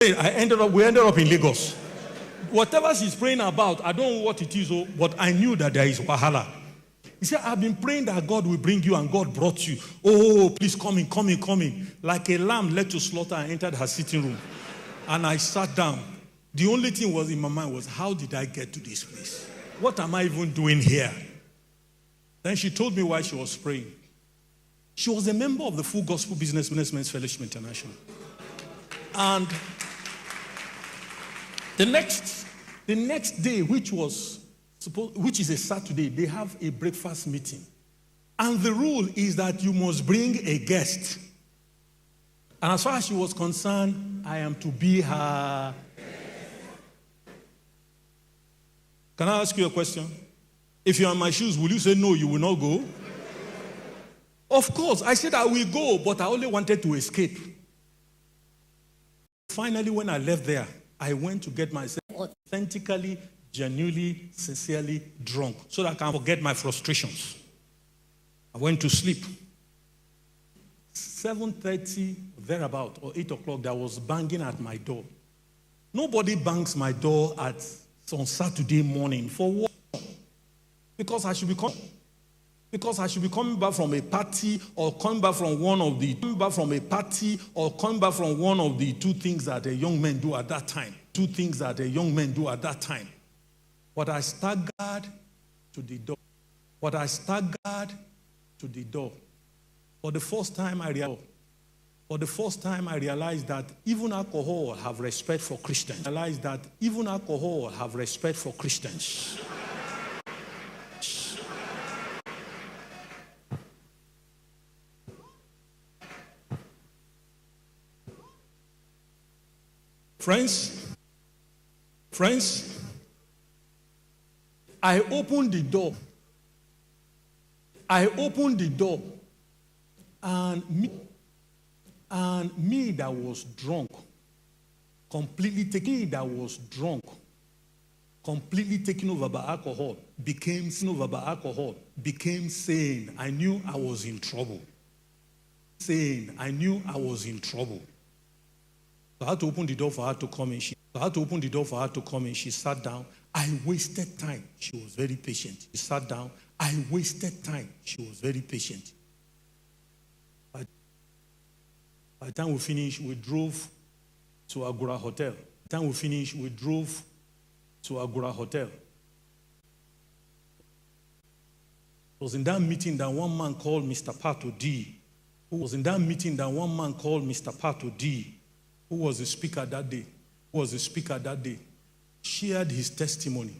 We ended up in Lagos. Whatever she's praying about, I don't know what it is, but I knew that there is wahala. He said, I've been praying that God will bring you, and God brought you. Oh, please come in. Like a lamb led to slaughter, I entered her sitting room. And I sat down. The only thing was in my mind was, how did I get to this place? What am I even doing here? Then she told me why she was praying. She was a member of the Full Gospel Businessmen's Fellowship International. And the next day, which is a Saturday, they have a breakfast meeting. And the rule is that you must bring a guest. And as far as she was concerned, I am to be her. Can I ask you a question? If you're in my shoes, will you say no, you will not go? Of course, I said I will go, but I only wanted to escape. Finally, when I left there, I went to get myself authentically, genuinely, sincerely drunk so that I can forget my frustrations. I went to sleep. 7:30, thereabout, or 8 o'clock, there was banging at my door. Nobody bangs my door on Saturday morning. For what? Because I should be coming back from a party, or coming back from one of the two things that a young man do at that time. But I staggered to the door. For the first time, I realized that even alcohol have respect for Christians. Friends, I opened the door. And me that was drunk, completely taken over by alcohol, became sane. I knew I was in trouble. So I had to open the door for her to come in. She sat down. I wasted time. She was very patient. She sat down. I wasted time. She was very patient. By the time we finished, we drove to Agora Hotel. It was in that meeting that one man called Mr. Pato D, who was the speaker that day, shared his testimony.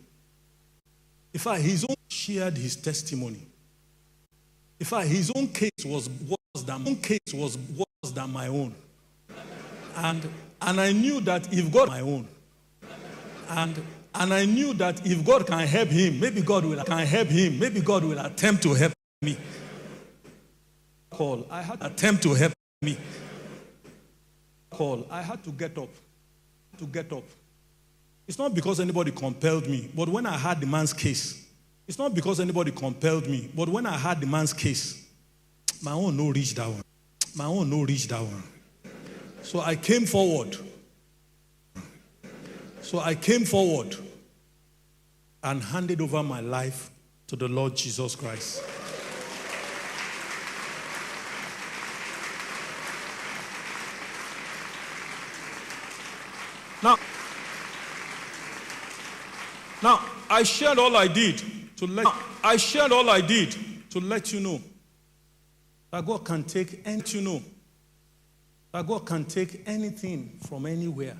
In fact, his own case was worse than my own. And I knew that if God can help him, maybe God will attempt to help me. I had to get up. It's not because anybody compelled me, but when I heard the man's case, my own no reach that one. So I came forward and handed over my life to the Lord Jesus Christ. Now, I shared all I did to let you know that God can take anything from anywhere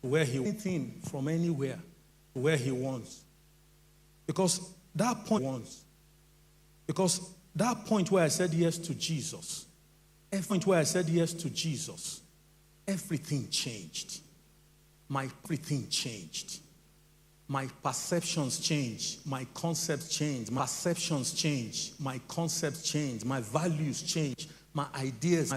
to where He wants. Because that point where I said yes to Jesus, everything changed. My perceptions changed. My concepts changed. My values changed. My ideas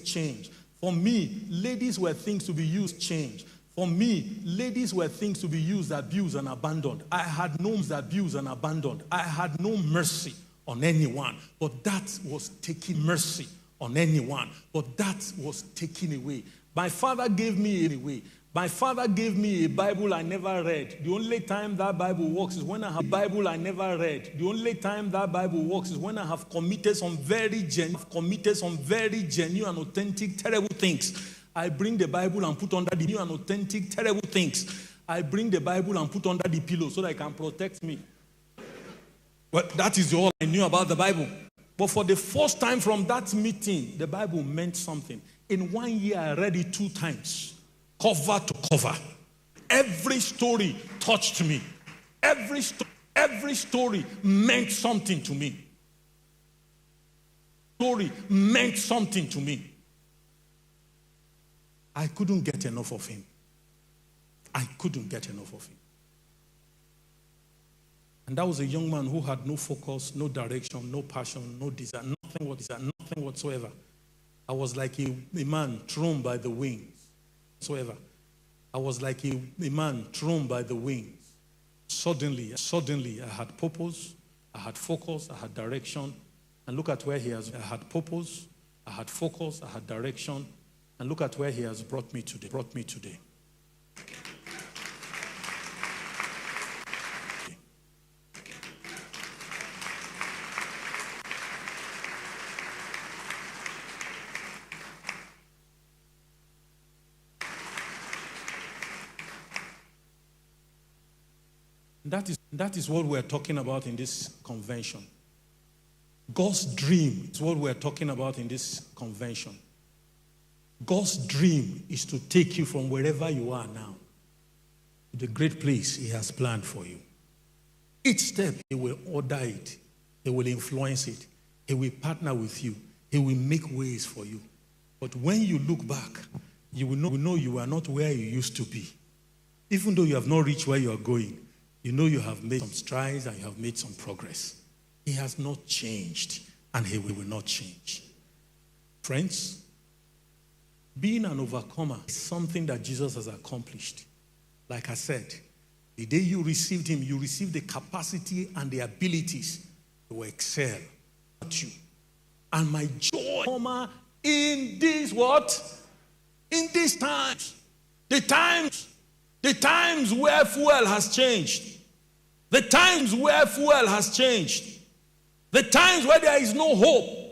changed. For me, ladies were things to be used, changed. For me, ladies were things to be used, abused, and abandoned. I had no mercy on anyone, but that was taking away. My father gave me a way. My father gave me a Bible I never read. The only time that Bible works is when I have a Bible I never read. The only time that Bible works is when I have committed some very genuine, authentic, terrible things. I bring the Bible and put under the new and authentic, terrible things. I bring the Bible and put under the pillow so that it can protect me. Well, that is all I knew about the Bible. But for the first time from that meeting, the Bible meant something. In 1 year, I read it 2 times. Cover to cover. Every story touched me. Every story meant something to me. Story meant something to me. I couldn't get enough of him. I couldn't get enough of him. And that was a young man who had no focus, no direction, no passion, no desire, nothing whatsoever. I was like a man thrown by the wings. I was like a man thrown by the wings. Suddenly, I had purpose, I had focus, I had direction. And look at where he has. I had purpose, I had focus, I had direction. And look at where he has brought me today. That is what we're talking about in this convention. God's dream is what we're talking about in this convention. God's dream is to take you from wherever you are now to the great place he has planned for you. Each step, he will order it. He will influence it. He will partner with you. He will make ways for you. But when you look back, you will know you are not where you used to be. Even though you have not reached where you are going, you know you have made some strides and you have made some progress. He has not changed, and he will not change. Friends, being an overcomer is something that Jesus has accomplished. Like I said, the day you received him, you received the capacity and the abilities to excel at you. And my joy in these what? In these times. The times where fuel has changed. The times where fuel has changed. The times where there is no hope.